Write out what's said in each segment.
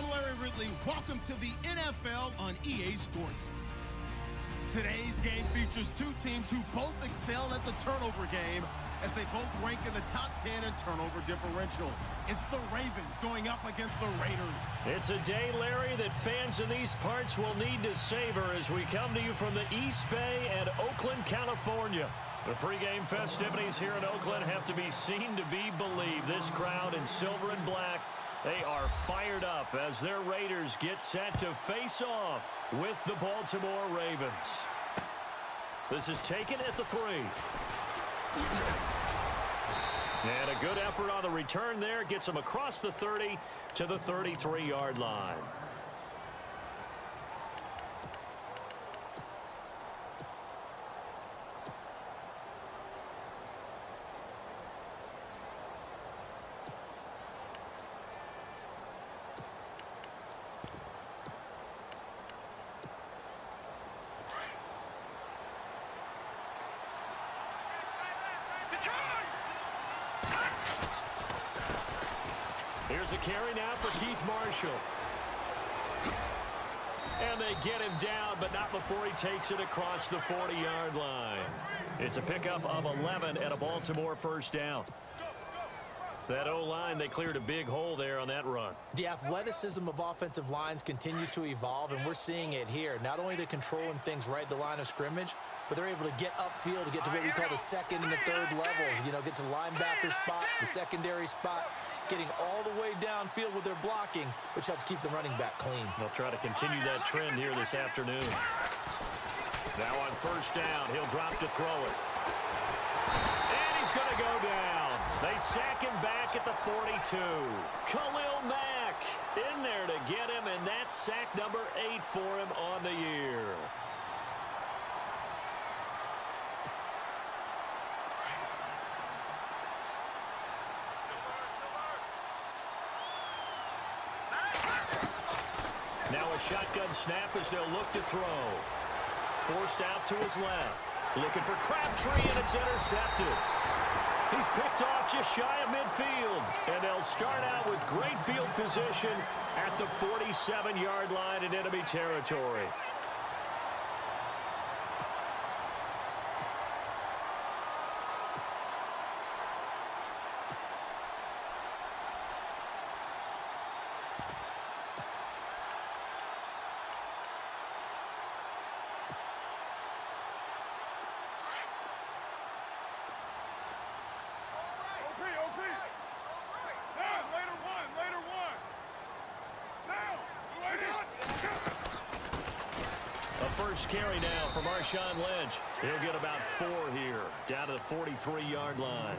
I'm Larry Ridley. Welcome to the NFL on EA Sports. Today's game features two teams who both excel at the turnover game as they both rank in the top 10 in turnover differential. It's the Ravens going up against the Raiders. It's a day, Larry, that fans in these parts will need to savor as we come to you from the East Bay and Oakland, California. The pregame festivities here in Oakland have to be seen to be believed. This crowd in silver and black, they are fired up as their Raiders get set to face off with the Baltimore Ravens. This is taken at the 3. And a good effort on the return there. Gets them across the 30 to the 33-yard line. Here's a carry now for Keith Marshall. And they get him down, but not before he takes it across the 40-yard line. It's a pickup of 11 and a Baltimore first down. That O-line, they cleared a big hole there on that run. The athleticism of offensive lines continues to evolve, and we're seeing it here. Not only they're controlling things right at the line of scrimmage, but they're able to get upfield to get to what we call the second and the third levels. You know, get to linebacker spot, the secondary spot, getting all the way downfield with their blocking, which helps keep the running back clean. They'll try to continue that trend here this afternoon. Now on first down, he'll drop to throw it. And he's going to go down. They sack him back at the 42. Khalil Mack in there to get him, and that's sack number 8 for him on the year. Now a shotgun snap as they'll look to throw. Forced out to his left. Looking for Crabtree, and it's intercepted. He's picked off just shy of midfield. And they'll start out with great field position at the 47-yard line in enemy territory. First carry now for Marshawn Lynch. He'll get about 4 here, down to the 43-yard line.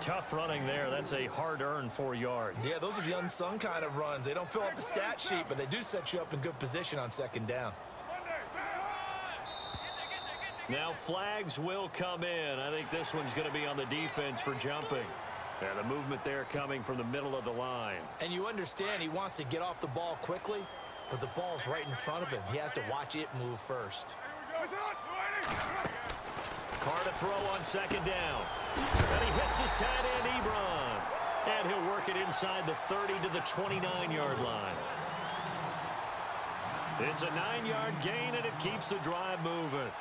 Tough running there. That's a hard-earned 4 yards. Yeah, those are the unsung kind of runs. They don't fill up the stat sheet, but they do set you up in good position on second down. Now flags will come in. I think this one's going to be on the defense for jumping. And the movement there coming from the middle of the line. And you understand he wants to get off the ball quickly, but the ball's right in front of him. He has to watch it move first. Carr to throw on second down. And he hits his tight end, Ebron. And he'll work it inside the 30 to the 29-yard line. It's a 9-yard gain, and it keeps the drive moving.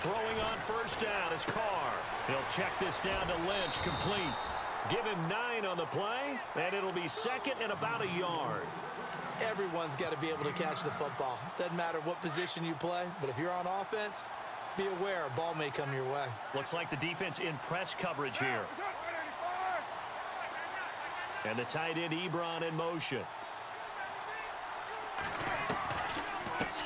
Throwing on first down is Carr. He'll check this down to Lynch, complete. Give him 9 on the play, and it'll be second and about a yard. Everyone's got to be able to catch the football. Doesn't matter what position you play, but if you're on offense, be aware a ball may come your way. Looks like the defense in press coverage here. And the tight end, Ebron, in motion.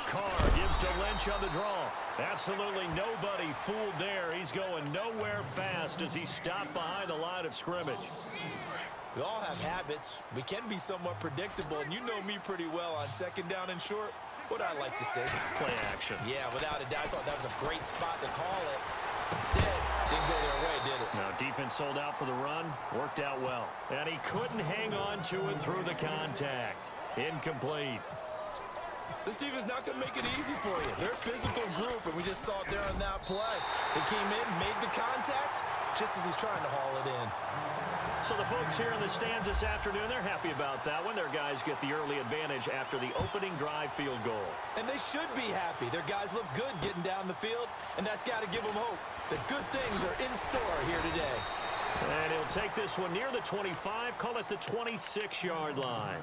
Carr gives to Lynch on the draw. Absolutely nobody fooled there. He's going nowhere fast as he stopped behind the line of scrimmage. We all have habits. We can be somewhat predictable, and you know me pretty well on second down and short. What I like to say? Play action. Yeah, without a doubt. I thought that was a great spot to call it. Instead, Didn't go their way, did it? Now, defense sold out for the run. Worked out well. And he couldn't hang on to it through the contact. Incomplete. This defense not going to make it easy for you. They're a physical group, and we just saw it there on that play. They came in, made the contact, just as he's trying to haul it in. So the folks here in the stands this afternoon, they're happy about that one. Their guys get the early advantage after the opening drive field goal. And they should be happy. Their guys look good getting down the field, and that's got to give them hope that good things are in store here today. And he'll take this one near the 25, call it the 26-yard line.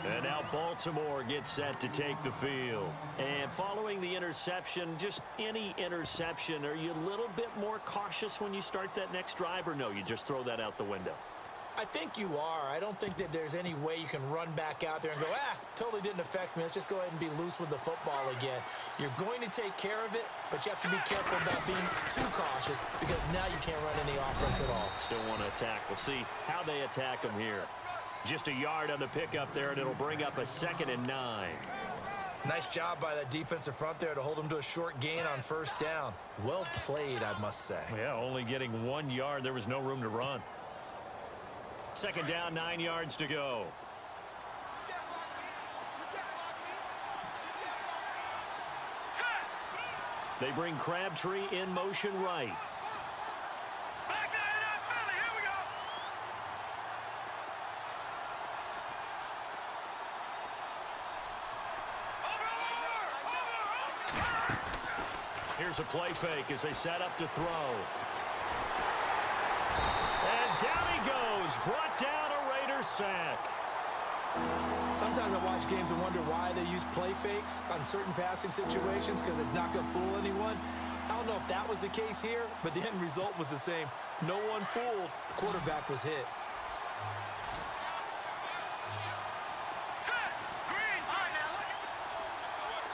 And now Baltimore gets set to take the field. And following the interception, just any interception, are you a little bit more cautious when you start that next drive, or no, you just throw that out the window? I think you are. I don't think that there's any way you can run back out there and go, totally didn't affect me. Let's just go ahead and be loose with the football again. You're going to take care of it, but you have to be careful about being too cautious because now you can't run any offense at all. Still want to attack. We'll see how they attack them here. Just a yard on the pickup there, and it'll bring up a 2nd and 9. Nice job by that defensive front there to hold them to a short gain on first down. Well played, I must say. Yeah, only getting 1 yard. There was no room to run. 2nd down, 9 yards to go. They bring Crabtree in motion right. Here's a play fake as they set up to throw. And down he goes. Brought down a Raider sack. Sometimes I watch games and wonder why they use play fakes on certain passing situations because it's not going to fool anyone. I don't know if that was the case here, but the end result was the same. No one fooled. The quarterback was hit.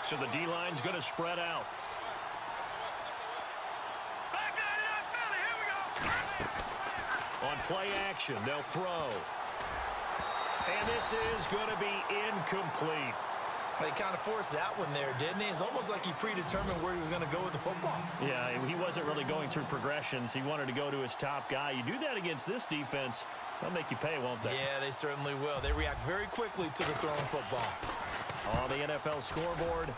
So the D-line's going to spread out. On play action, they'll throw. And this is going to be incomplete. He kind of forced that one there, didn't he? It's almost like he predetermined where he was going to go with the football. Yeah, he wasn't really going through progressions. He wanted to go to his top guy. You do that against this defense, they'll make you pay, won't they? Yeah, they certainly will. They react very quickly to the thrown football. On the NFL scoreboard,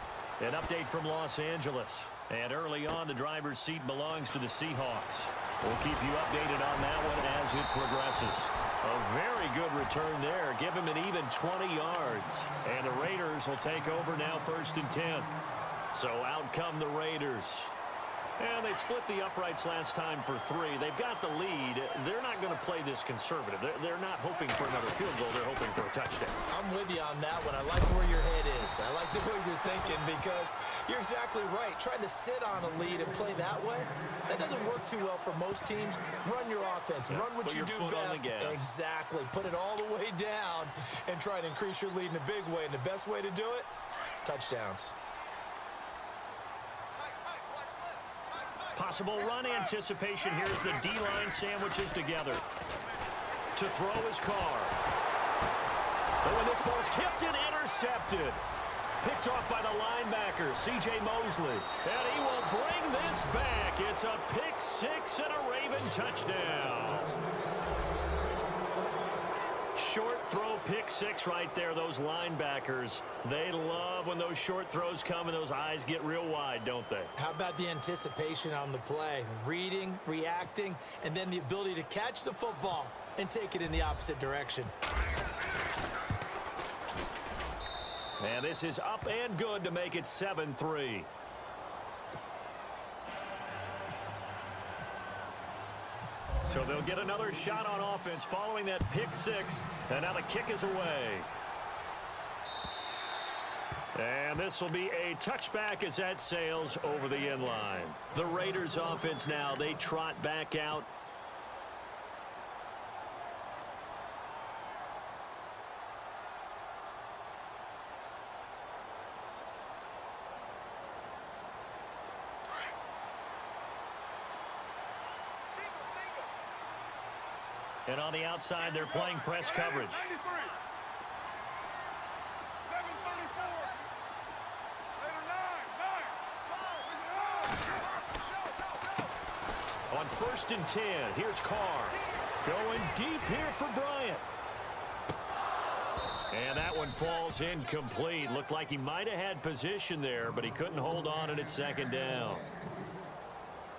an update from Los Angeles. And early on, the driver's seat belongs to the Seahawks. We'll keep you updated on that one as it progresses. A very good return there. Give him an even 20 yards. And the Raiders will take over now 1st and 10. So out come the Raiders. And they split the uprights last time for 3. They've got the lead. They're not going to play this conservative. They're not hoping for another field goal. They're hoping for a touchdown. I'm with you on that one. I like where your head is. I like the way you're thinking because you're exactly right. Trying to sit on a lead and play that way, that doesn't work too well for most teams. Run your offense. Run what you do best. Exactly. Put it all the way down and try to increase your lead in a big way. And the best way to do it, touchdowns. Possible run anticipation. Here's the D-line sandwiches together. To throw his Carr. Oh, and this ball's tipped and intercepted. Picked off by the linebacker, C.J. Mosley. And he will bring this back. It's a pick 6 and a Raven touchdown. Short throw pick 6 right there. Those linebackers, they love when those short throws come and those eyes get real wide, don't they? How about the anticipation on the play? Reading, reacting, and then the ability to catch the football and take it in the opposite direction. And this is up and good to make it 7-3. So they'll get another shot on offense following that pick 6. And now the kick is away. And this will be a touchback as that sails over the end line. The Raiders offense now, they trot back out. And on the outside, they're playing press coverage. On on 1st and 10. Here's Carr. Going deep here for Bryant. And that one falls incomplete. Looked like he might have had position there, but he couldn't hold on, and it's 2nd down.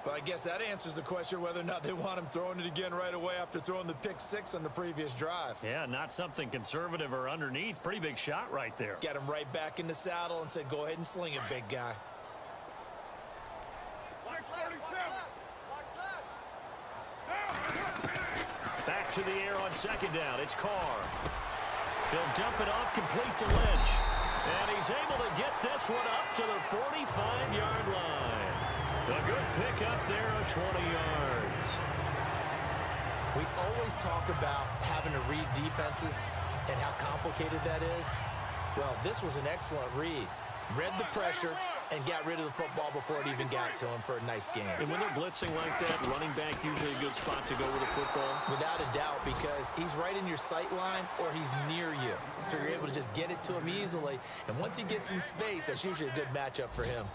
Well, I guess that answers the question whether or not they want him throwing it again right away after throwing the pick 6 on the previous drive. Yeah, not something conservative or underneath. Pretty big shot right there. Got him right back in the saddle and said, go ahead and sling it, big guy. Back to the air on 2nd down. It's Carr. He'll dump it off complete to Lynch. And he's able to get this one up to the 45-yard line. A good pick up there of 20 yards. We always talk about having to read defenses and how complicated that is. Well, this was an excellent read. Read the pressure and got rid of the football before it even got to him for a nice game. And when they're blitzing like that, running back usually a good spot to go with a football? Without a doubt, because he's right in your sight line or he's near you. So you're able to just get it to him easily. And once he gets in space, that's usually a good matchup for him.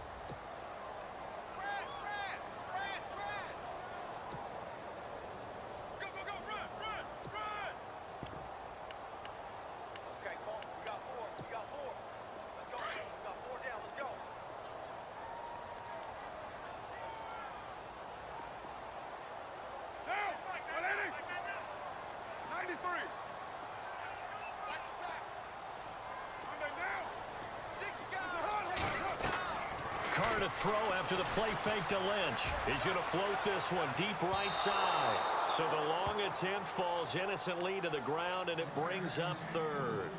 Carr to throw after the play fake to Lynch. He's going to float this one deep right side. So the long attempt falls innocently to the ground, and it brings up 3rd.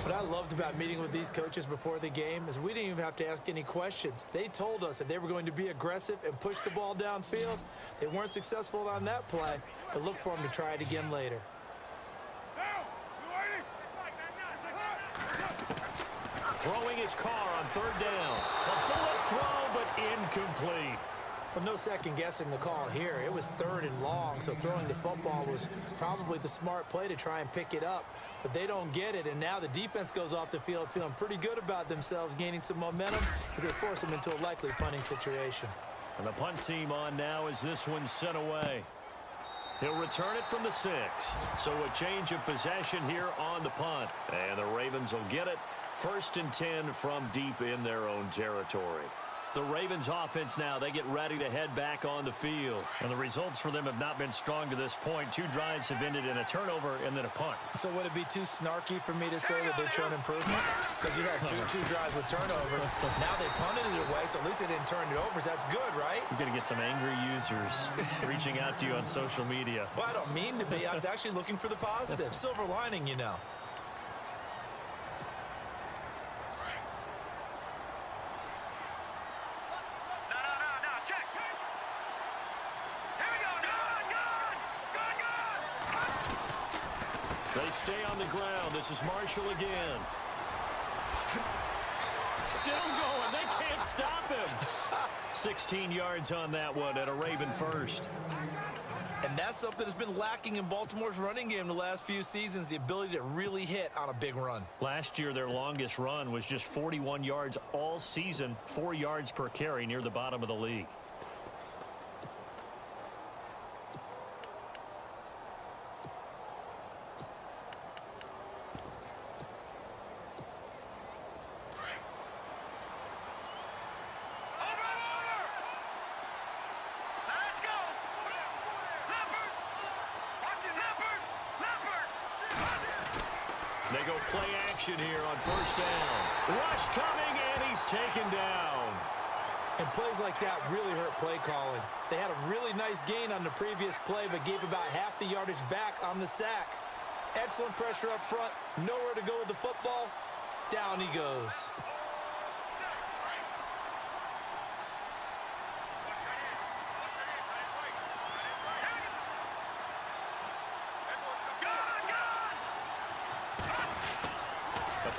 What I loved about meeting with these coaches before the game is we didn't even have to ask any questions. They told us that they were going to be aggressive and push the ball downfield. They weren't successful on that play, but look for them to try it again later. Throwing his Carr on 3rd down. A bullet throw, but incomplete. Well, no second guessing the call here. It was 3rd and long, so throwing the football was probably the smart play to try and pick it up. But they don't get it, and now the defense goes off the field feeling pretty good about themselves, gaining some momentum as they force them into a likely punting situation. And the punt team on now as this one's sent away. He'll return it from the 6. So a change of possession here on the punt. And the Ravens will get it. 1st and 10 from deep in their own territory. The Ravens offense now, they get ready to head back on the field. And the results for them have not been strong to this point. 2 drives have ended in a turnover and then a punt. So would it be too snarky for me to say that they've shown improvement? Because you had two drives with turnover. Now they punted it away, so at least they didn't turn it over. So that's good, right? You're going to get some angry users reaching out to you on social media. Well, I don't mean to be. I was actually looking for the positive. Silver lining, you know. They stay on the ground. This is Marshall again. Still going. They can't stop him. 16 yards on that one at a Raven first. And that's something that's been lacking in Baltimore's running game the last few seasons, the ability to really hit on a big run. Last year, their longest run was just 41 yards all season, 4 yards per carry near the bottom of the league. They go play action here on 1st down. Rush coming, and he's taken down. And plays like that really hurt play calling. They had a really nice gain on the previous play, but gave about half the yardage back on the sack. Excellent pressure up front. Nowhere to go with the football. Down he goes.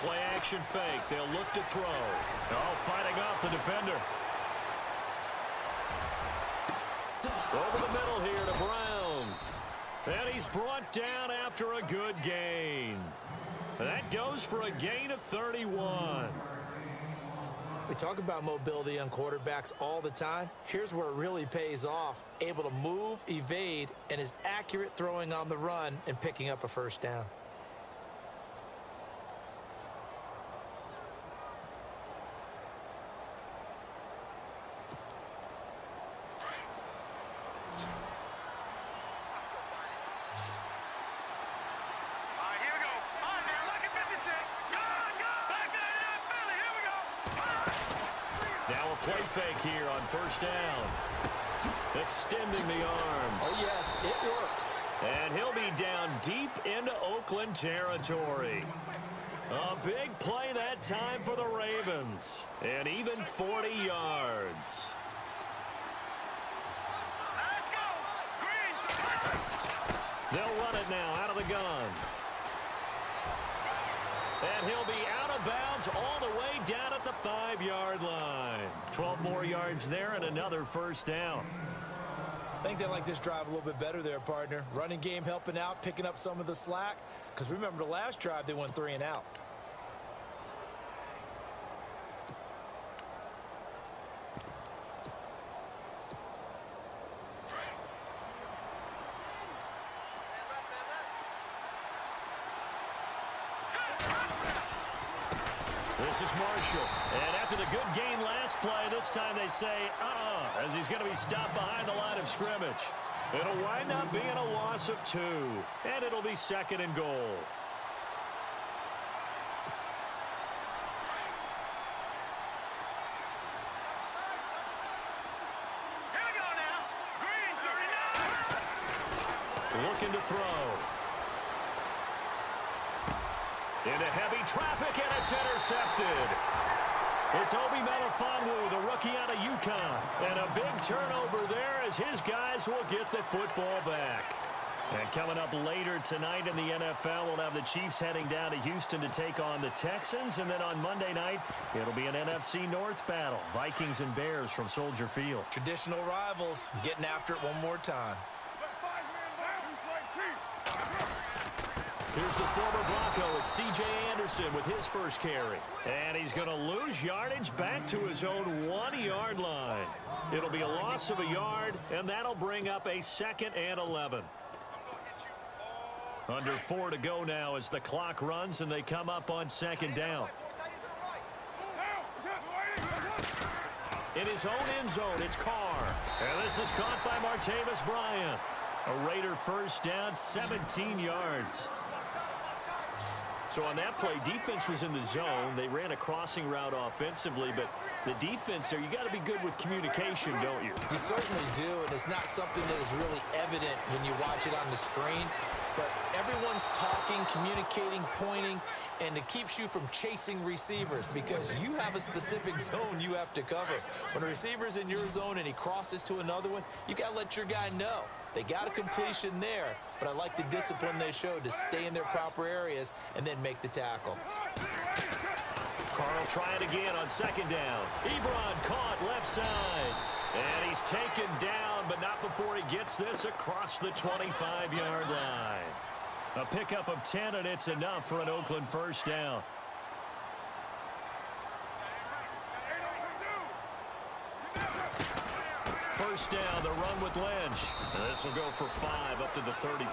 Play action fake. They'll look to throw. Oh, fighting off the defender. Over the middle here to Brown. And he's brought down after a good gain. And that goes for a gain of 31. We talk about mobility on quarterbacks all the time. Here's where it really pays off. Able to move, evade, and is accurate throwing on the run and picking up a first down. Now a play fake here on first down. Extending the arm. Oh, yes, it works. And he'll be down deep into Oakland territory. A big play that time for the Ravens. And even 40 yards. Let's go! Green! They'll run it now out of the gun. And he'll be out of bounds all the way down at the 5-yard line. 12 more yards there and another first down. I think they like this drive a little bit better there, partner. Running game helping out, picking up some of the slack. Because remember, the last drive, they went 3 and out. This is Marshall. And after the good gain last play, this time they say, as he's going to be stopped behind the line of scrimmage. It'll wind up being a loss of 2. And it'll be 2nd and goal. Here we go now. Green, 39. Looking to throw. Into heavy traffic, and it's intercepted. It's Obi Melifonwu, the rookie out of UConn. And a big turnover there as his guys will get the football back. And coming up later tonight in the NFL, we'll have the Chiefs heading down to Houston to take on the Texans. And then on Monday night, it'll be an NFC North battle. Vikings and Bears from Soldier Field. Traditional rivals getting after it one more time. Here's the former Bronco. It's C.J. Anderson with his first carry. And he's going to lose yardage back to his own 1-yard line. It'll be a loss of a yard, and that'll bring up a 2nd and 11. Under 4 to go now as the clock runs, and they come up on 2nd down. In his own end zone, it's Carr. And this is caught by Martavis Bryant. A Raider first down, 17 yards. So on that play, defense was in the zone. They ran a crossing route offensively, but the defense there, you got to be good with communication, don't you? You certainly do, and it's not something that is really evident when you watch it on the screen. But everyone's talking, communicating, pointing, and it keeps you from chasing receivers because you have a specific zone you have to cover. When a receiver's in your zone and he crosses to another one, you got to let your guy know. They got a completion there, but I like the discipline they showed to stay in their proper areas and then make the tackle. Carl try it again on 2nd down. Ebron caught left side. And he's taken down, but not before he gets this across the 25-yard line. A pickup of 10, and it's enough for an Oakland first down. First down, the run with Lynch. And this will go for 5 up to the 33.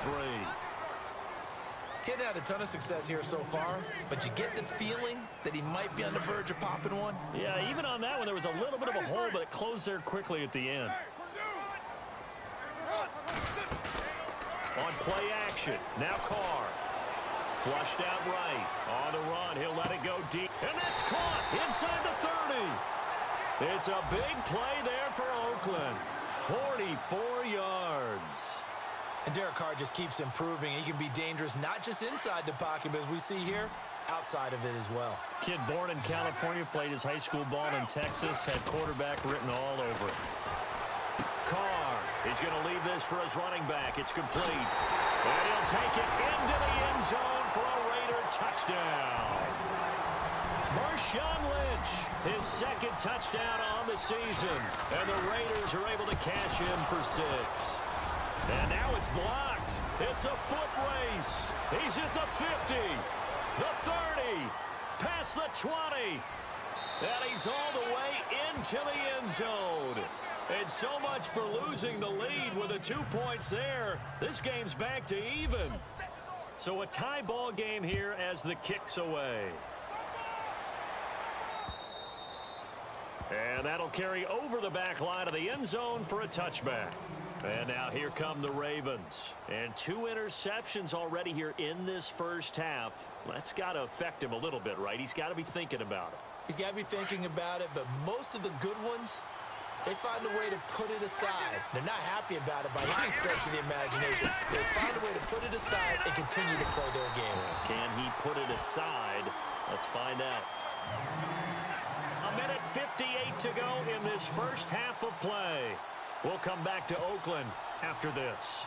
Getting had a ton of success here so far, but you get the feeling that he might be on the verge of popping one. Yeah, even on that one, there was a little bit of a hole, but it closed there quickly at the end. On play action, now Carr. Flushed out right. On the run, he'll let it go deep. And that's caught inside the 30. It's a big play there for Oakland. 44 yards. And Derek Carr just keeps improving. He can be dangerous not just inside the pocket, but as we see here, outside of it as well. Kid born in California, played his high school ball in Texas, had quarterback written all over it. Carr, he's going to leave this for his running back. It's complete. And he'll take it into the end zone for a Raider touchdown. Marshawn Lynch, his 2nd touchdown on the season. And the Raiders are able to cash in for 6. And now it's blocked. It's a foot race. He's at the 50, the 30, past the 20. And he's all the way into the end zone. And so much for losing the lead with the 2 points there. This game's back to even. So a tie ball game here as the kick's away. And that'll carry over the back line of the end zone for a touchback. And now here come the Ravens. And 2 interceptions already here in this first half. That's got to affect him a little bit, right? He's got to be thinking about it. He's got to be thinking about it, but most of the good ones, they find a way to put it aside. They're not happy about it by any stretch of the imagination. They find a way to put it aside and continue to play their game. Can he put it aside? Let's find out. A minute 58 to go in this first half of play. We'll come back to Oakland after this.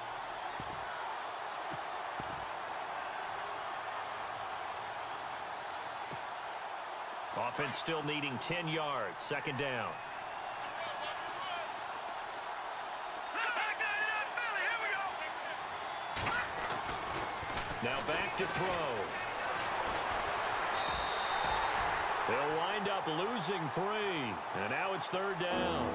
Offense still needing 10 yards. Second down. Now back to throw. They'll wind up losing 3. And now it's third down.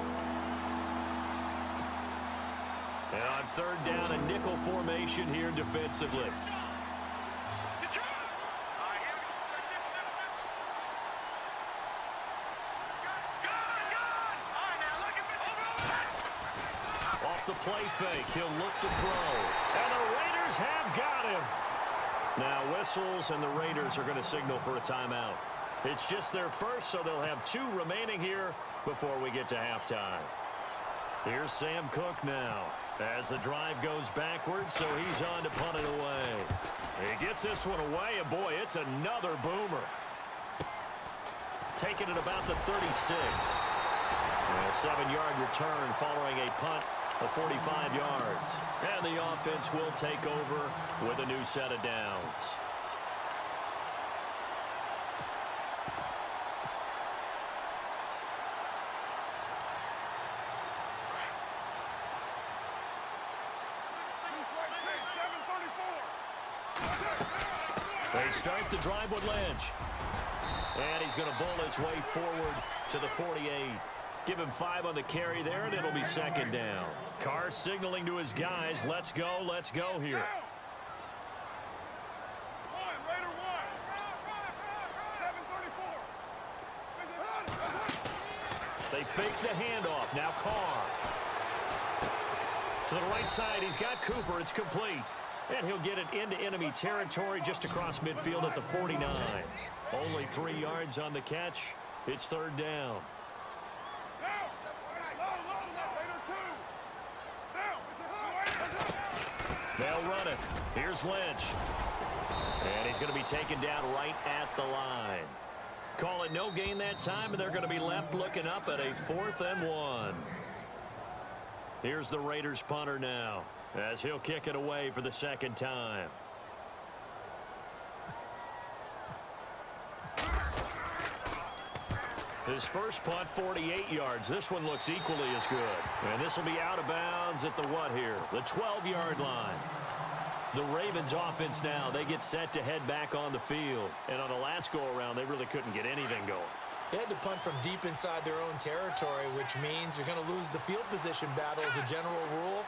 And on third down, a nickel formation here defensively. Off the play fake, he'll look to throw. And the Raiders have got him. Now whistles, and the Raiders are going to signal for a timeout. It's just their first, so they'll have 2 remaining here before we get to halftime. Here's Sam Cook now as the drive goes backwards, so he's on to punt it away. He gets this one away, and boy, it's another boomer. Taking it about the 36. A 7-yard return following a punt of 45 yards. And the offense will take over with a new set of downs. They start the drive with Lynch. And he's going to bull his way forward to the 48. Give him 5 on the carry there, and it'll be second down. Carr signaling to his guys, let's go here. They fake the handoff. Now Carr. To the right side, he's got Cooper. It's complete. And he'll get it into enemy territory just across midfield at the 49. Only 3 yards on the catch. It's third down. They'll run it. Here's Lynch. And he's going to be taken down right at the line. Call it no gain that time, and they're going to be left looking up at a 4th and 1. Here's the Raiders punter now, as he'll kick it away for the second time. His first punt, 48 yards. This one looks equally as good. And this will be out of bounds at the what here? The 12-yard line. The Ravens offense now, they get set to head back on the field. And on the last go-around, they really couldn't get anything going. They had to punt from deep inside their own territory, which means you're going to lose the field position battle as a general rule.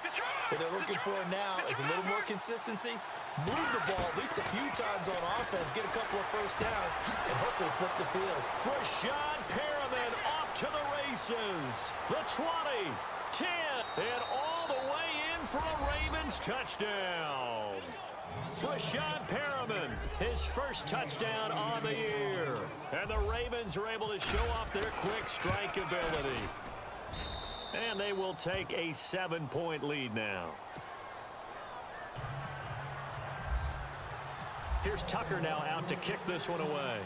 What they're looking for now is a little more consistency, move the ball at least a few times on offense, get a couple of first downs, and hopefully flip the field. Rashad Perriman off to the races. The 20, 10, and all the way in for a Ravens touchdown. Rashad Perriman, his first touchdown on the year. And the Ravens are able to show off their quick strike ability. And they will take a 7-point lead now. Here's Tucker now out to kick this one away.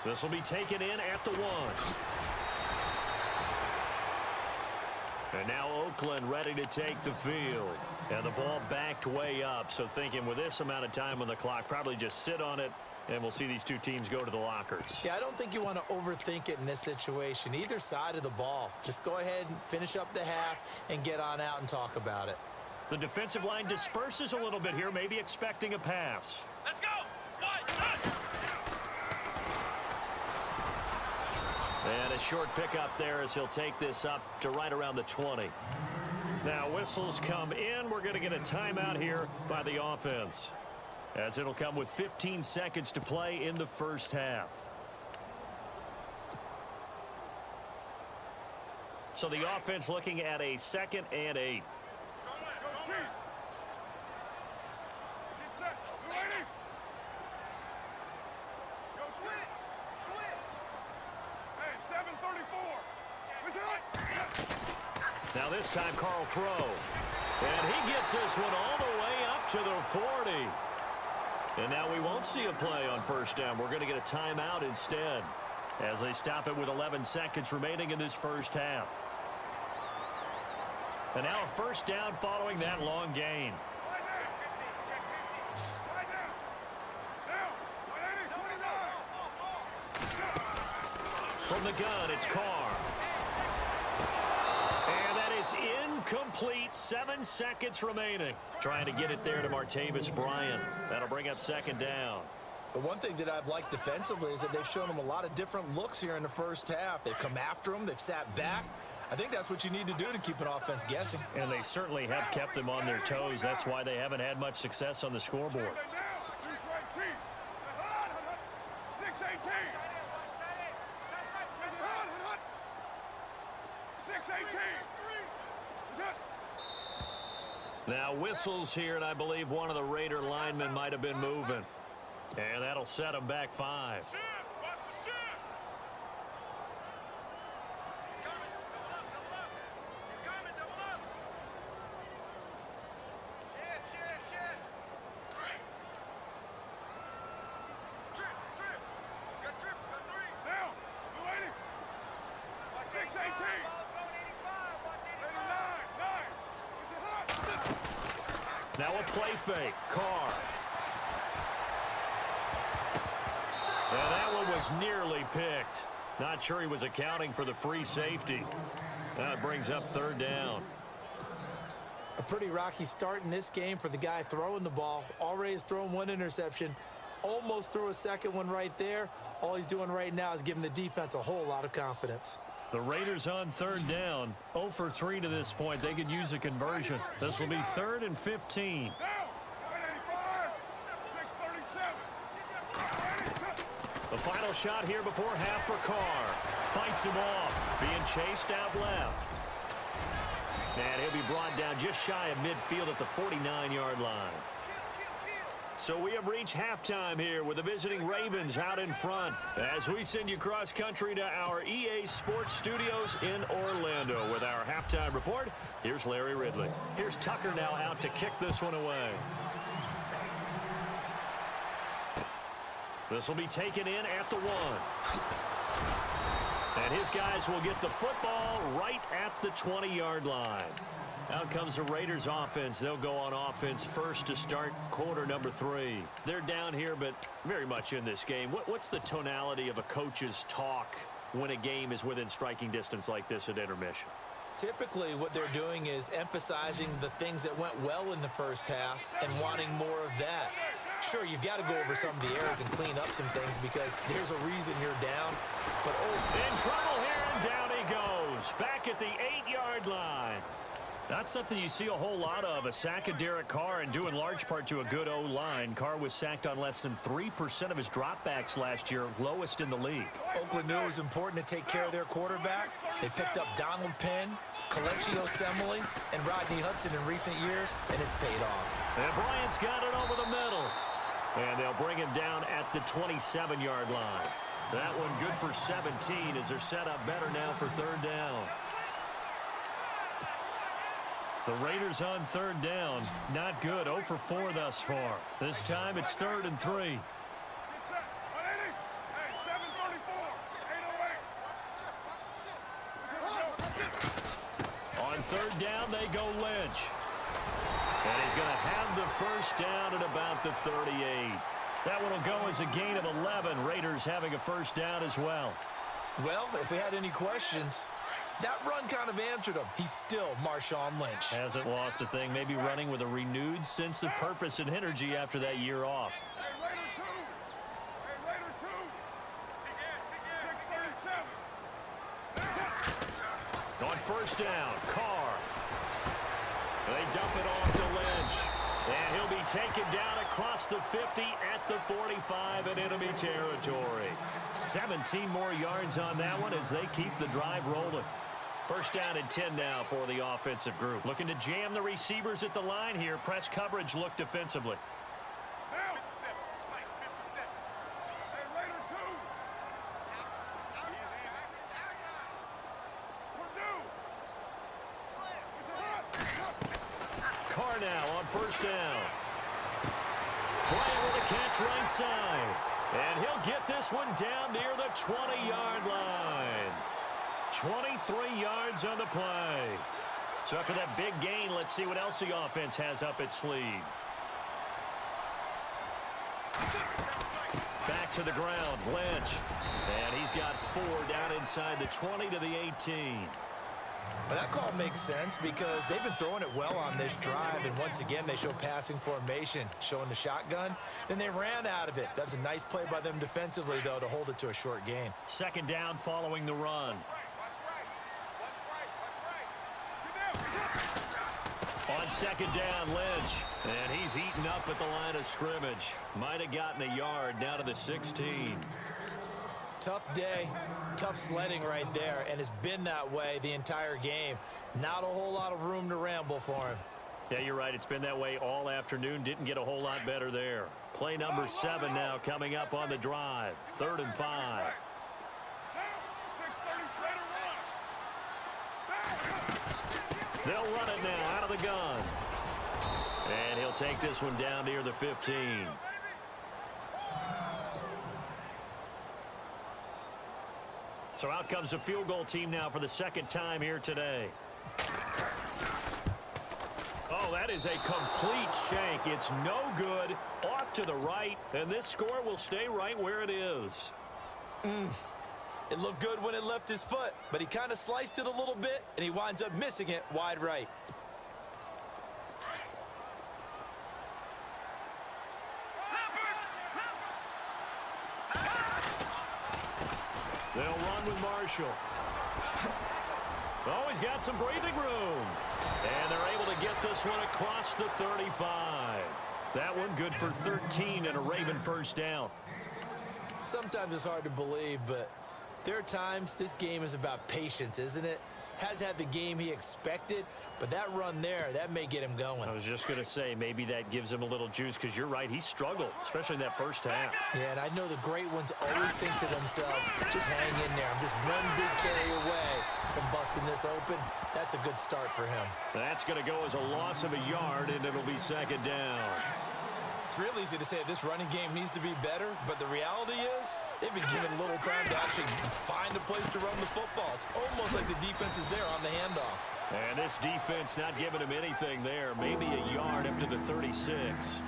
This will be taken in at the 1. And now Oakland ready to take the field. And the ball backed way up. So thinking with this amount of time on the clock, probably just sit on it, and we'll see these 2 teams go to the lockers. Yeah, I don't think you want to overthink it in this situation. Either side of the ball. Just go ahead and finish up the half and get on out and talk about it. The defensive line disperses a little bit here, maybe expecting a pass. Let's go! 1, 2! short pickup there as he'll take this up to right around the 20. Now whistles come in. We're going to get a timeout here by the offense, as it'll come with 15 seconds to play in the first half. So the offense looking at a 2nd and 8. Now this time Carl throw. And he gets this one all the way up to the 40. And now we won't see a play on first down. We're going to get a timeout instead, as they stop it with 11 seconds remaining in this first half. And now a first down following that long gain. From the gun, it's Carr. And that is incomplete. 7 seconds remaining. Trying to get it there to Martavis Bryant. That'll bring up 2nd down. The one thing that I've liked defensively is that they've shown them a lot of different looks here in the first half. They've come after them. They've sat back. I think that's what you need to do to keep an offense guessing. And they certainly have kept them on their toes. That's why they haven't had much success on the scoreboard. Now whistles here, and I believe one of the Raider linemen might have been moving. And that'll set them back 5. Now a play fake. Carr. And that one was nearly picked. Not sure he was accounting for the free safety. That brings up 3rd down. A pretty rocky start in this game for the guy throwing the ball. Already has thrown 1 interception. Almost threw a second one right there. All he's doing right now is giving the defense a whole lot of confidence. The Raiders on 3rd down. 0 for 3 to this point. They could use a conversion. This will be 3rd and 15. The final shot here before half for Carr. Fights him off. Being chased out left. And he'll be brought down just shy of midfield at the 49-yard line. So we have reached halftime here with the visiting Ravens out in front, as we send you cross country to our EA Sports Studios in Orlando with our halftime report. Here's Larry Ridley. Here's Tucker now out to kick this one away. This will be taken in at the 1. And his guys will get the football right at the 20-yard line. Out comes the Raiders offense. They'll go on offense first to start quarter number 3. They're down here, but very much in this game. What's the tonality of a coach's talk when a game is within striking distance like this at intermission? Typically, what they're doing is emphasizing the things that went well in the first half and wanting more of that. Sure, you've got to go over some of the errors and clean up some things because there's a reason you're down. But in trouble here, and down he goes. Back at the 8-yard line. That's something you see a whole lot of, a sack of Derek Carr, and due in large part to a good O-line. Carr was sacked on less than 3% of his dropbacks last year, lowest in the league. Oakland knew it was important to take care of their quarterback. They picked up Donald Penn, Kelechi Osemele, and Rodney Hudson in recent years, and it's paid off. And Bryant's got it over the middle. And they'll bring him down at the 27-yard line. That one good for 17 as they're set up better now for 3rd down. The Raiders on 3rd down. Not good. 0 for 4 thus far. This time it's 3rd and 3. On 3rd down, they go Lynch. And he's going to have the first down at about the 38. That one will go as a gain of 11. Raiders having a first down as well. Well, if we had any questions, that run kind of answered him. He's still Marshawn Lynch. Hasn't lost a thing. Maybe running with a renewed sense of purpose and energy after that year off. Raider 2. Raider 2. 637. first down. Carr. They dump it off to Lynch. And he'll be taken down across the 50 at the 45 in enemy territory. 17 more yards on that one as they keep the drive rolling. First down and 10 now for the offensive group. Looking to jam the receivers at the line here. Press coverage look defensively. Carr now on first down. Playing with a catch right side. And he'll get this one down near the 20-yard line. 23 yards on the play. So after that big gain, let's see what else the offense has up its sleeve. Back to the ground, Lynch. And he's got 4 down inside the 20 to the 18. But that call makes sense because they've been throwing it well on this drive, and once again they show passing formation, showing the shotgun. Then they ran out of it. That's a nice play by them defensively, though, to hold it to a short gain. Second down following the run. On second down, Lynch. And he's eaten up at the line of scrimmage. Might have gotten a yard down to the 16. Tough day, tough sledding right there, and it's been that way the entire game. Not a whole lot of room to ramble for him. Yeah, you're right. It's been that way all afternoon. Didn't get a whole lot better there. Play number 7 now coming up on the drive. 3rd and 5. They'll run it now out of the gun. And he'll take this one down near the 15. So out comes the field goal team now for the second time here today. Oh, that is a complete shank. It's no good. Off to the right. And this score will stay right where it is. It looked good when it left his foot, but he kind of sliced it a little bit, and he winds up missing it wide right. They'll run with Marshall. Oh, he's got some breathing room. And they're able to get this one across the 35. That one good for 13 and a Raven first down. Sometimes it's hard to believe, but there are times this game is about patience, isn't it? Has had the game he expected, but that run there, that may get him going. I was just going to say, maybe that gives him a little juice, because you're right, he struggled, especially in that first half. Yeah, and I know the great ones always think to themselves, just hang in there. I'm just one big carry away from busting this open. That's a good start for him. That's going to go as a loss of a yard, and it'll be second down. It's real easy to say this running game needs to be better, but the reality is they've been given little time to actually find a place to run the football. It's almost like the defense is there on the handoff. And this defense not giving him anything there. Maybe a yard up to the 36.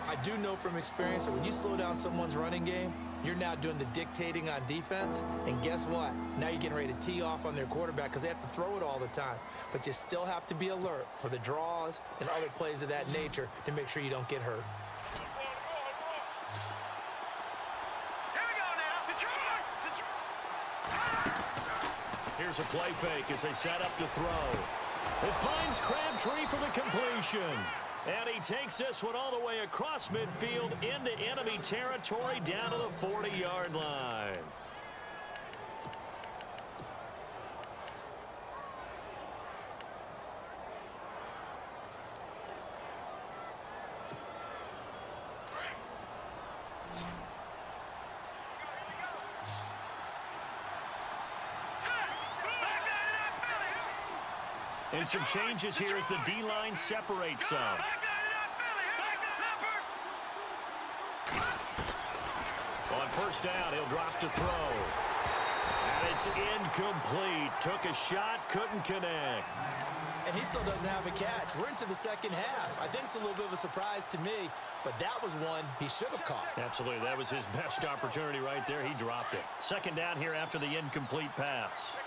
I do know from experience that when you slow down someone's running game, you're now doing the dictating on defense, and guess what? Now you're getting ready to tee off on their quarterback because they have to throw it all the time. But you still have to be alert for the draws and other plays of that nature to make sure you don't get hurt. Here we go now. Detroit! Here's a play fake as they set up to throw. It finds Crabtree for the completion. And he takes this one all the way across midfield into enemy territory down to the 40-yard line. And some changes here as the D-line separates some. On first down, he'll drop to throw. And it's incomplete. Took a shot, couldn't connect. And he still doesn't have a catch. We're into the second half. I think it's a little bit of a surprise to me, but that was one he should have caught. Absolutely. That was his best opportunity right there. He dropped it. Second down here after the incomplete pass.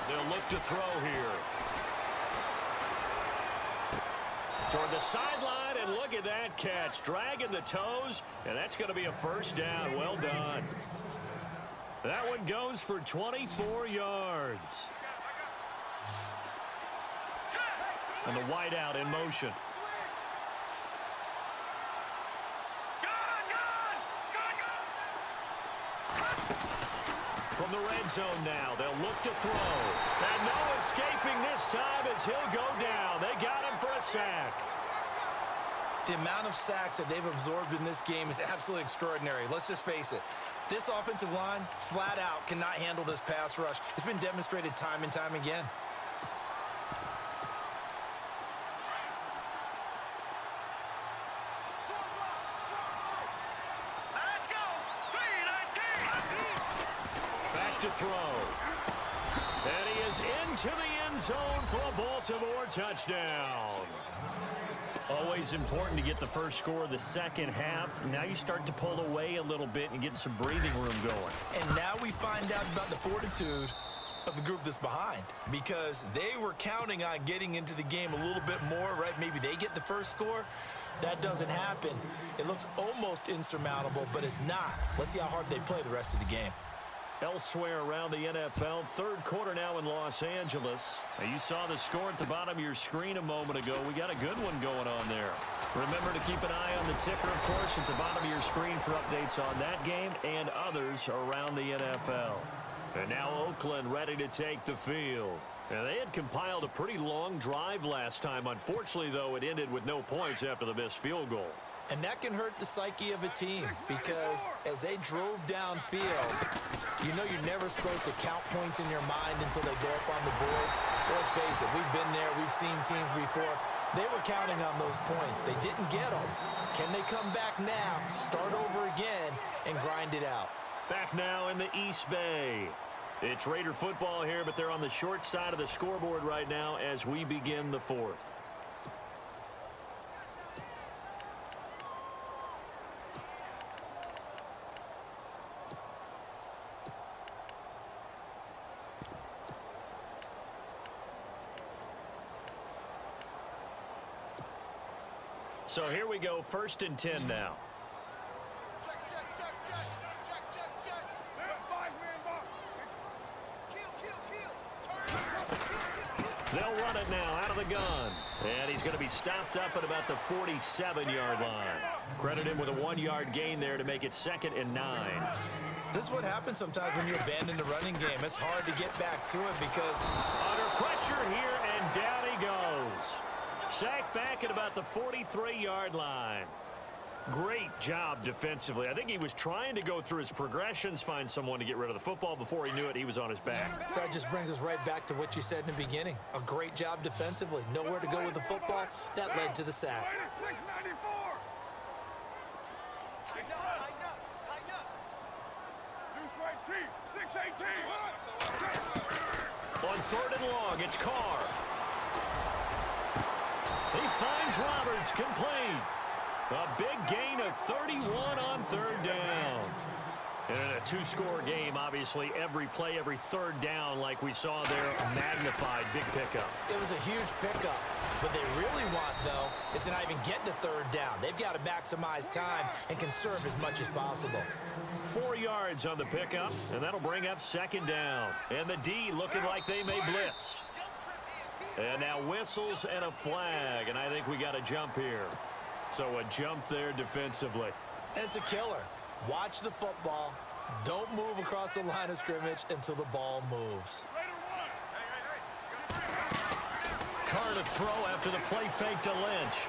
They'll look to throw here. Toward the sideline, and look at that catch. Dragging the toes, and that's going to be a first down. Well done. That one goes for 24 yards. And the wideout in motion. From the red zone now, they'll look to throw. And no escaping this time as he'll go down. They got him for a sack. The amount of sacks that they've absorbed in this game is absolutely extraordinary. Let's just face it. This offensive line, flat out, cannot handle this pass rush. It's been demonstrated time and time again. Let's go. 3-19. Back to throw. And he is into the end zone for a Baltimore touchdown. Always important to get the first score of the second half. Now you start to pull away a little bit and get some breathing room going. And now we find out about the fortitude of the group that's behind, because they were counting on getting into the game a little bit more, right? Maybe they get the first score. That doesn't happen. It looks almost insurmountable, but it's not. Let's see how hard they play the rest of the game. Elsewhere around the NFL, third quarter now in Los Angeles. Now you saw the score at the bottom of your screen a moment ago. We got a good one going on there. Remember to keep an eye on the ticker, of course, at the bottom of your screen for updates on that game and others around the NFL. And now Oakland ready to take the field. Now they had compiled a pretty long drive last time. Unfortunately, though, it ended with no points after the missed field goal. And that can hurt the psyche of a team, because as they drove downfield, you know you're never supposed to count points in your mind until they go up on the board. Let's face it, we've been there, we've seen teams before. They were counting on those points. They didn't get them. Can they come back now, start over again, and grind it out? Back now in the East Bay. It's Raider football here, but they're on the short side of the scoreboard right now as we begin the fourth. So here we go, 1st and 10 now. They'll run it now out of the gun. And he's going to be stopped up at about the 47-yard line. Credit him with a 1-yard gain there to make it 2nd and 9. This is what happens sometimes when you abandon the running game. It's hard to get back to it because under pressure here, and down he goes. Sacked back at about the 43-yard line. Great job defensively. I think he was trying to go through his progressions, find someone to get rid of the football. Before he knew it, he was on his back. So that just brings us right back to what you said in the beginning. A great job defensively. Nowhere to go with the football. That led to the sack. On 3rd and long, it's Carr. He finds Roberts, complete. A big gain of 31 on 3rd down. And in a 2-score game, obviously, every play, every 3rd down, like we saw there, magnified, big pickup. It was a huge pickup. What they really want, though, is to not even get to 3rd down. They've got to maximize time and conserve as much as possible. 4 yards on the pickup, and that'll bring up 2nd down. And the D looking like they may blitz. And now whistles and a flag, and I think we got a jump here. So a jump there defensively. And it's a killer. Watch the football. Don't move across the line of scrimmage until the ball moves. Carr to throw after the play fake to Lynch.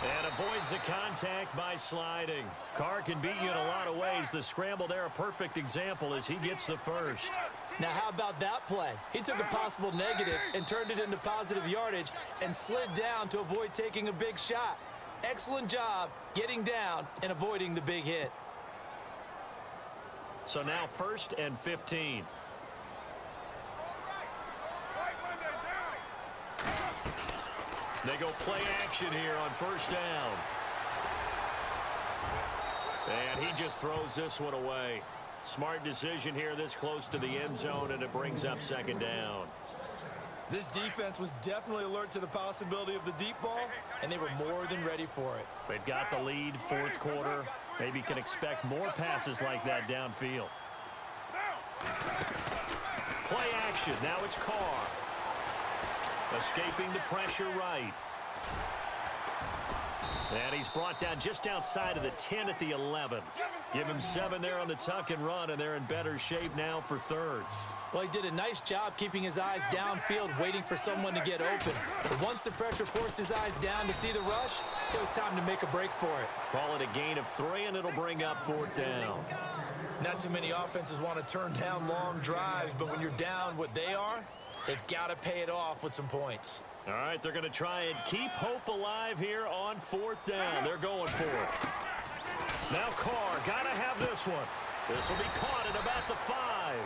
And avoids the contact by sliding. Carr can beat you in a lot of ways. The scramble there, a perfect example as he gets the first. Now, how about that play? He took a possible negative and turned it into positive yardage and slid down to avoid taking a big shot. Excellent job getting down and avoiding the big hit. So now 1st and 15. They go play action here on 1st down. And he just throws this one away. Smart decision here this close to the end zone, and it brings up 2nd down. This defense was definitely alert to the possibility of the deep ball, and they were more than ready for it. They've got the lead, fourth quarter. Maybe can expect more passes like that downfield. Play action. Now it's Carr. Escaping the pressure right. And he's brought down just outside of the 10 at the 11. Give him 7 there on the tuck and run, and they're in better shape now for third. Well, he did a nice job keeping his eyes downfield, waiting for someone to get open. But once the pressure forced his eyes down to see the rush, it was time to make a break for it. Call it a gain of 3, and it'll bring up fourth down. Not too many offenses want to turn down long drives, but when you're down what they are, they've got to pay it off with some points. All right, they're going to try and keep hope alive here on fourth down. They're going for it. Now Carr, got to have this one. This will be caught at about the 5.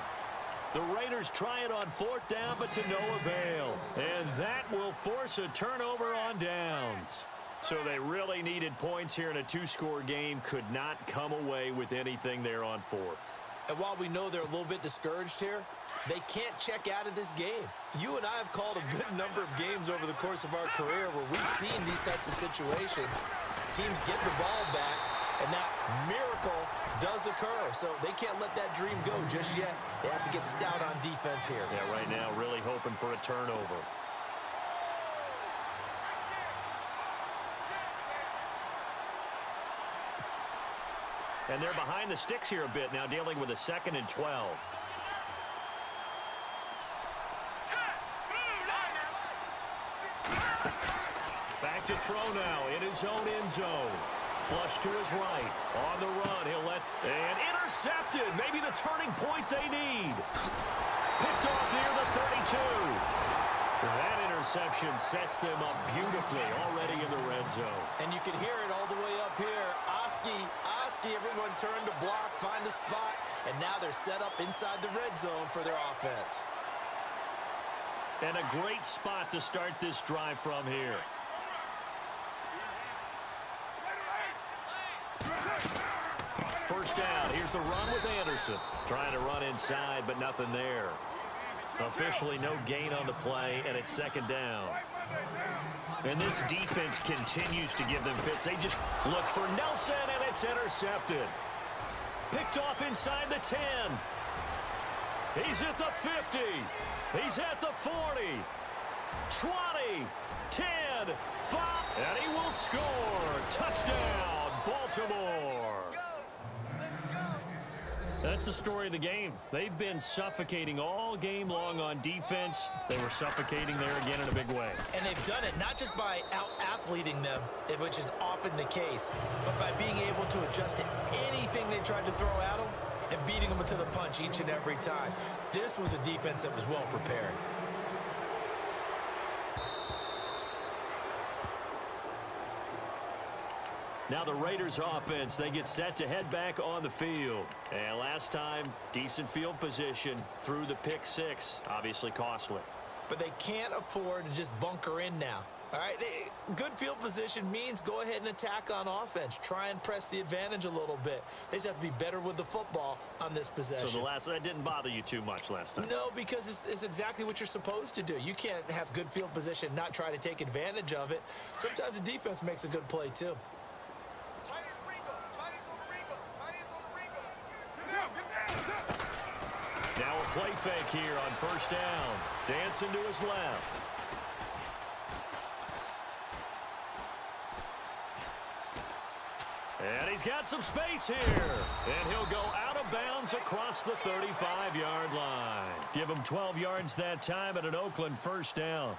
The Raiders try it on fourth down, but to no avail. And that will force a turnover on downs. So they really needed points here in a 2-score game. Could not come away with anything there on fourth. And while we know they're a little bit discouraged here, they can't check out of this game. You and I have called a good number of games over the course of our career where we've seen these types of situations. Teams get the ball back, and that miracle does occur. So they can't let that dream go just yet. They have to get stout on defense here. Yeah, right now really hoping for a turnover. And they're behind the sticks here a bit now, dealing with a 2nd and 12. Back to throw now in his own end zone. Flush to his right. On the run, he'll let... And intercepted. Maybe the turning point they need. Picked off near the 32. That interception sets them up beautifully already in the red zone. And you can hear it all the way up here. Oski, everyone turned to block, find a spot, and now they're set up inside the red zone for their offense. And a great spot to start this drive from here. First down. Here's the run with Anderson. Trying to run inside, but nothing there. Officially no gain on the play, and it's 2nd down. And this defense continues to give them fits. They just looks for Nelson, and it's intercepted. Picked off inside the 10. He's at the 50. He's at the 40. 20. 10. 5. And he will score. Touchdown, Baltimore. That's the story of the game. They've been suffocating all game long on defense. They were suffocating there again in a big way. And they've done it not just by out-athleting them, which is often the case, but by being able to adjust to anything they tried to throw at them and beating them to the punch each and every time. This was a defense that was well prepared. Now the Raiders offense, they get set to head back on the field. And last time, decent field position through the pick 6. Obviously costly. But they can't afford to just bunker in now. All right, good field position means go ahead and attack on offense. Try and press the advantage a little bit. They just have to be better with the football on this possession. So that didn't bother you too much last time? No, because it's exactly what you're supposed to do. You can't have good field position, not try to take advantage of it. Sometimes the defense makes a good play too. Now a play fake here on first down. Dancing to his left. And he's got some space here. And he'll go out of bounds across the 35-yard line. Give him 12 yards that time at an Oakland first down.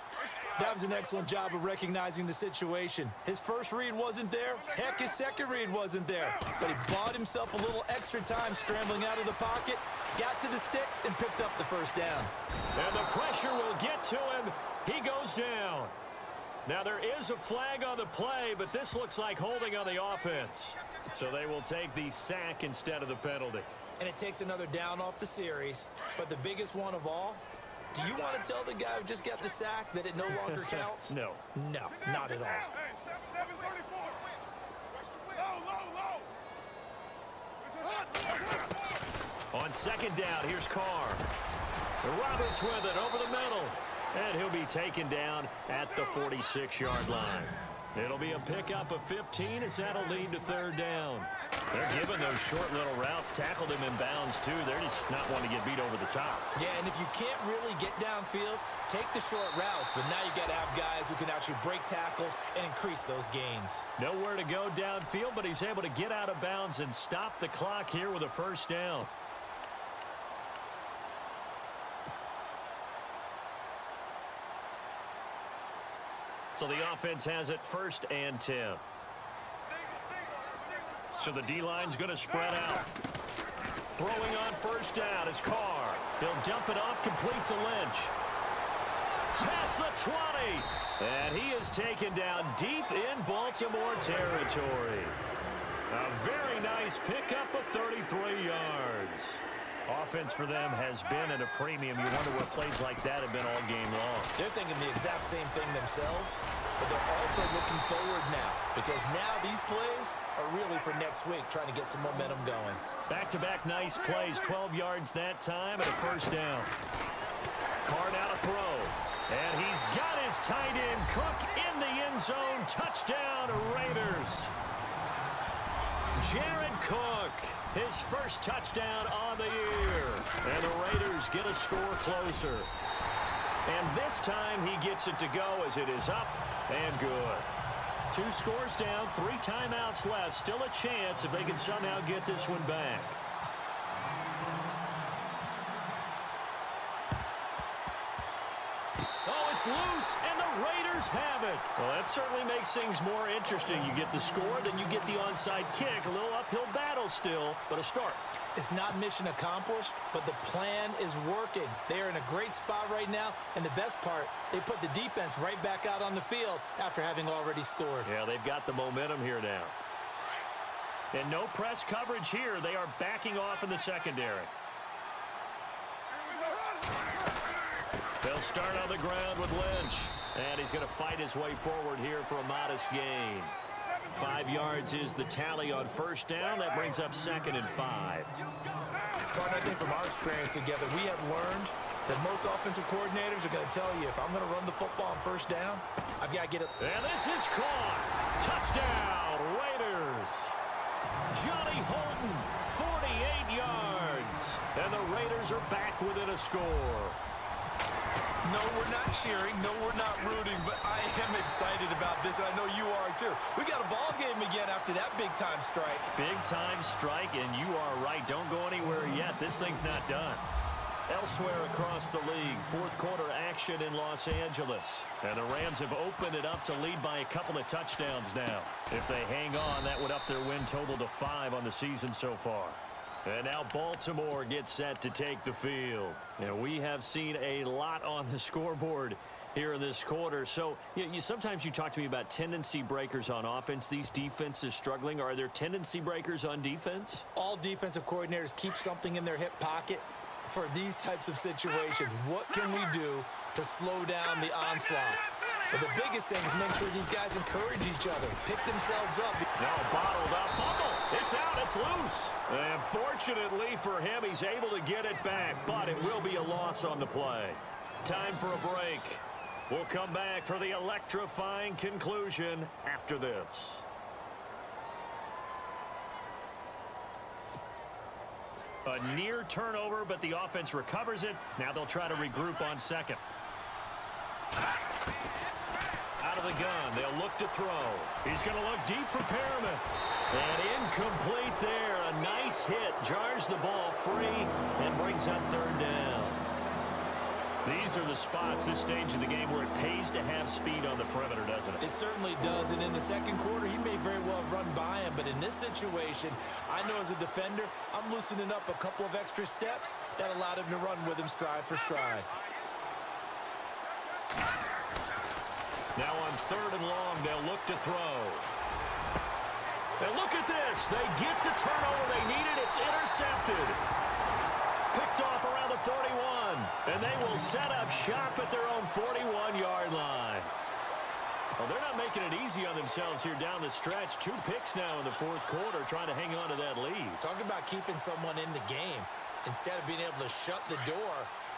That was an excellent job of recognizing the situation. His first read wasn't there. Heck, his second read wasn't there. But he bought himself a little extra time scrambling out of the pocket, got to the sticks, and picked up the first down. And the pressure will get to him. He goes down. Now, there is a flag on the play, but this looks like holding on the offense. So they will take the sack instead of the penalty. And it takes another down off the series. But the biggest one of all, do you want to tell the guy who just got the sack that it no longer counts? No. No, not at all. On second down, here's Carr. Roberts with it over the middle. And he'll be taken down at the 46-yard line. It'll be a pickup of 15 as that'll lead to third down. They're giving those short little routes, tackled him in bounds too. They're just not wanting to get beat over the top. Yeah, and if you can't really get downfield, take the short routes. But now you got to have guys who can actually break tackles and increase those gains. Nowhere to go downfield, but he's able to get out of bounds and stop the clock here with a first down. So the offense has it 1st and 10. So the D-line's going to spread out. Throwing on first down is Carr. He'll dump it off complete to Lynch. Past the 20. And he is taken down deep in Baltimore territory. A very nice pickup of 33 yards. Offense for them has been at a premium. You wonder where plays like that have been all game long. They're thinking the exact same thing themselves, but they're also looking forward now because now these plays are really for next week, trying to get some momentum going. Back-to-back nice plays, 12 yards that time and a first down. Carr now to throw. And he's got his tight end, Cook, in the end zone. Touchdown, Raiders. Jared Cook, his first touchdown on the year. And the Raiders get a score closer. And this time he gets it to go as it is up and good. 2 scores down, 3 timeouts left. Still a chance if they can somehow get this one back. Oh, it's loose, and the Raiders have it. Well, that certainly makes things more interesting. You get the score, then you get the onside kick. A little uphill battle still, but a start. It's not mission accomplished, but the plan is working. They are in a great spot right now, and the best part, they put the defense right back out on the field after having already scored. Yeah, they've got the momentum here now. And no press coverage here. They are backing off in the secondary. They'll start on the ground with Lynch. And he's going to fight his way forward here for a modest gain. 5 yards is the tally on first down. That brings up 2nd and 5. Partner, I think from our experience together, we have learned that most offensive coordinators are going to tell you, if I'm going to run the football on first down, I've got to get it. And this is caught. Touchdown, Raiders. Johnny Holton, 48 yards. And the Raiders are back within a score. No, we're not cheering. No, we're not rooting. But I am excited about this, and I know you are too. We got a ball game again after that big-time strike. Big-time strike, and you are right. Don't go anywhere yet. This thing's not done. Elsewhere across the league, 4th quarter action in Los Angeles. And the Rams have opened it up to lead by a couple of touchdowns now. If they hang on, that would up their win total to 5 on the season so far. And now Baltimore gets set to take the field. And we have seen a lot on the scoreboard here in this quarter. So sometimes you talk to me about tendency breakers on offense. These defenses struggling. Are there tendency breakers on defense? All defensive coordinators keep something in their hip pocket for these types of situations. What can we do to slow down the onslaught? But the biggest thing is make sure these guys encourage each other, pick themselves up. Now bottled up, fumble. It's out, it's loose. And fortunately for him, he's able to get it back, but it will be a loss on the play. Time for a break. We'll come back for the electrifying conclusion after this. A near turnover, but the offense recovers it. Now they'll try to regroup on second. Out of the gun, they'll look to throw. He's going to look deep for Perriman. And incomplete there. A nice hit. Jars the ball free and brings up third down. These are the spots, this stage of the game, where it pays to have speed on the perimeter, doesn't it? It certainly does. And in the second quarter, he may very well have run by him. But in this situation, I know as a defender, I'm loosening up a couple of extra steps that allowed him to run with him stride for stride. Now on 3rd and long, they'll look to throw. And look at this. They get the turnover they needed. It's intercepted. Picked off around the 41. And they will set up shop at their own 41-yard line. Well, they're not making it easy on themselves here down the stretch. 2 picks now in the 4th quarter, trying to hang on to that lead. Talk about keeping someone in the game. Instead of being able to shut the door,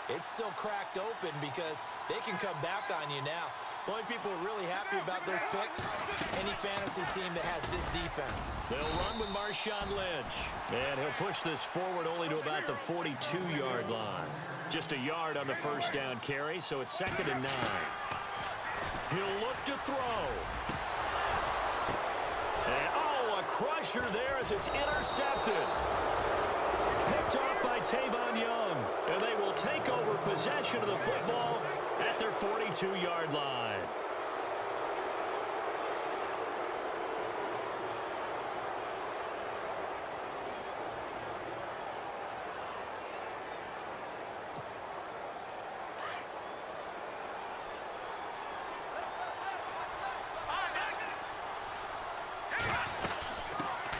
it's still cracked open because they can come back on you now. The only people who are really happy about those picks, any fantasy team that has this defense. They'll run with Marshawn Lynch. And he'll push this forward only to about the 42-yard line. Just a yard on the first down carry, so it's 2nd and 9. He'll look to throw. And, oh, a crusher there as it's intercepted. Picked off by Tavon Young. And they will take over possession of the football at their 42-yard line.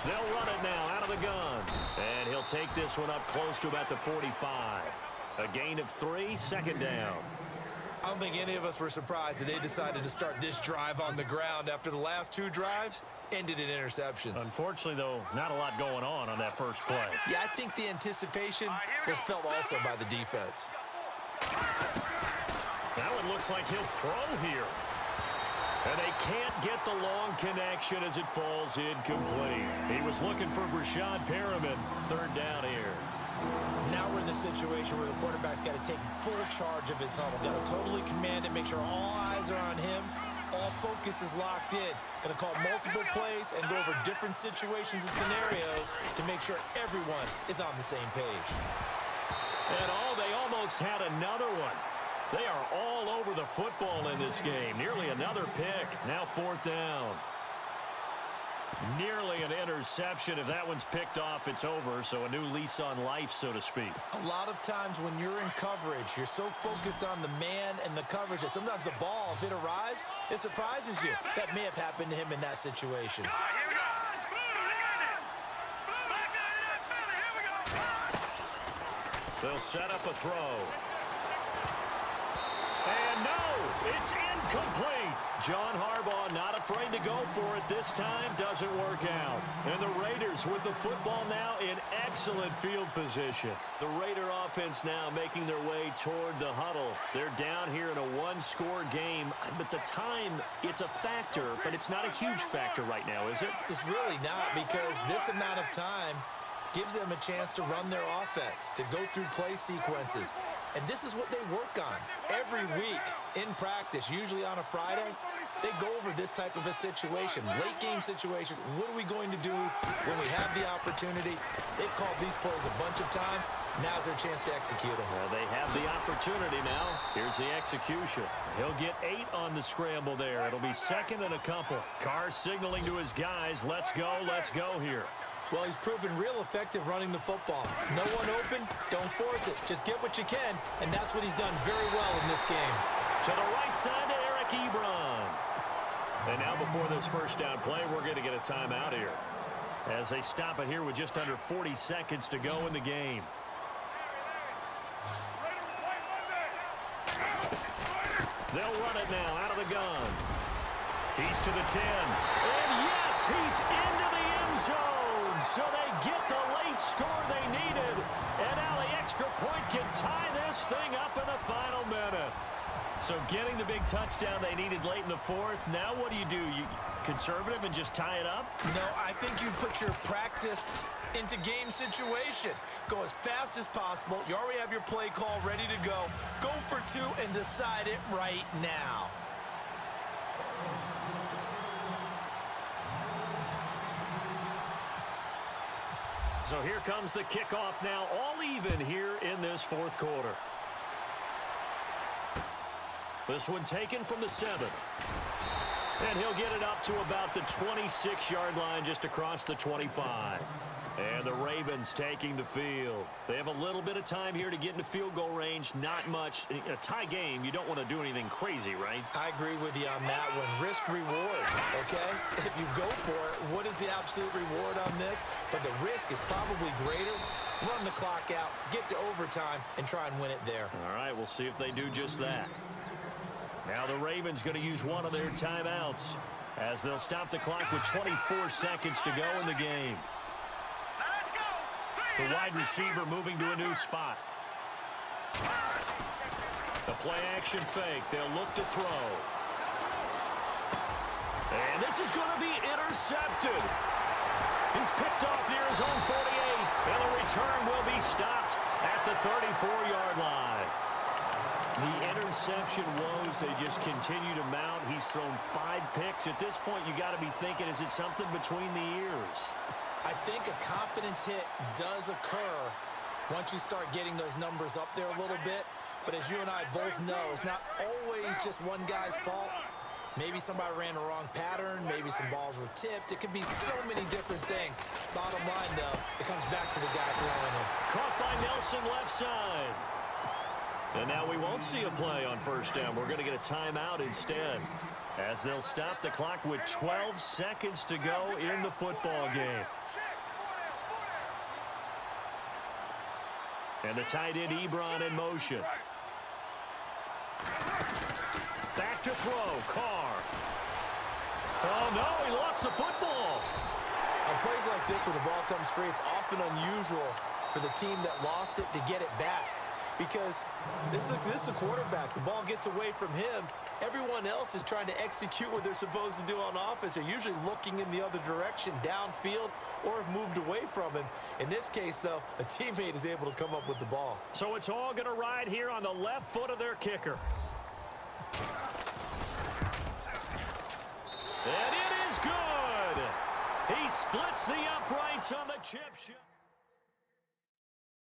They'll run it now out of the gun. And he'll take this one up close to about the 45. A gain of 3, 2nd down. I don't think any of us were surprised that they decided to start this drive on the ground after the last 2 drives ended in interceptions. Unfortunately, though, not a lot going on that first play. Yeah, I think the anticipation was felt also by the defense. That one looks like he'll throw here. And they can't get the long connection as it falls incomplete. He was looking for Brashad Perriman. 3rd down here. Now we're in the situation where the quarterback's got to take full charge of his huddle. Got to totally command it, make sure all eyes are on him. All focus is locked in. Going to call multiple plays and go over different situations and scenarios to make sure everyone is on the same page. And they almost had another one. They are all over the football in this game. Nearly another pick. Now 4th down. Nearly an interception. If that one's picked off, it's over. So a new lease on life, so to speak. A lot of times when you're in coverage, you're so focused on the man and the coverage that sometimes the ball, if it arrives, it surprises you. That may have happened to him in that situation. They'll set up a throw. And no, it's incomplete. John Harbaugh not afraid to go for it this time. Doesn't work out. And the Raiders with the football now in excellent field position. The Raider offense now making their way toward the huddle. They're down here in a 1-score game. But the time, it's a factor, but it's not a huge factor right now, is it? It's really not, because this amount of time gives them a chance to run their offense, to go through play sequences. And this is what they work on every week in practice, usually on a Friday. They go over this type of a situation, late game situation. What are we going to do when we have the opportunity? They've called these plays a bunch of times. Now's their chance to execute them. Well, they have the opportunity now. Here's the execution. He'll get 8 on the scramble there. It'll be 2nd and a couple. Carr signaling to his guys, let's go here. Well, he's proven real effective running the football. No one open, don't force it. Just get what you can, and that's what he's done very well in this game. To the right side to Eric Ebron. And now before this first down play, we're going to get a timeout here, as they stop it here with just under 40 seconds to go in the game. They'll run it now out of the gun. He's to the 10. And yes, he's into the end zone. So they get the late score they needed. And now the extra point can tie this thing up in the final minute. So getting the big touchdown they needed late in the 4th. Now what do? You conservative and just tie it up? No, I think you put your practice into game situation. Go as fast as possible. You already have your play call ready to go. Go for 2 and decide it right now. So here comes the kickoff now, all even here in this 4th quarter. This one taken from the 7. And he'll get it up to about the 26-yard line, just across the 25. And the Ravens taking the field. They have a little bit of time here to get into field goal range. Not much. In a tie game, you don't want to do anything crazy, right? I agree with you on that one. Risk reward, okay? If you go for it, what is the absolute reward on this? But the risk is probably greater. Run the clock out, get to overtime, and try and win it there. All right, we'll see if they do just that. Now the Ravens going to use one of their timeouts, as they'll stop the clock with 24 seconds to go in the game. The wide receiver moving to a new spot. The play action fake. They'll look to throw. And this is going to be intercepted. He's picked off near his own 48. And the return will be stopped at the 34-yard line. The interception woes, they just continue to mount. He's thrown 5 picks. At this point, you got to be thinking, is it something between the ears? I think a confidence hit does occur once you start getting those numbers up there a little bit. But as you and I both know, it's not always just one guy's fault. Maybe somebody ran the wrong pattern. Maybe some balls were tipped. It could be so many different things. Bottom line, though, it comes back to the guy throwing it. Caught by Nelson left side. And now we won't see a play on first down. We're going to get a timeout instead, as they'll stop the clock with 12 seconds to go in the football game. And the tight end Ebron in motion. Back to throw, Carr. Oh, no, he lost the football. On plays like this, when the ball comes free, it's often unusual for the team that lost it to get it back. Because this is the quarterback. The ball gets away from him. Everyone else is trying to execute what they're supposed to do on offense. They're usually looking in the other direction, downfield, or have moved away from him. In this case, though, a teammate is able to come up with the ball. So it's all going to ride here on the left foot of their kicker. And it is good. He splits the uprights on the chip shot.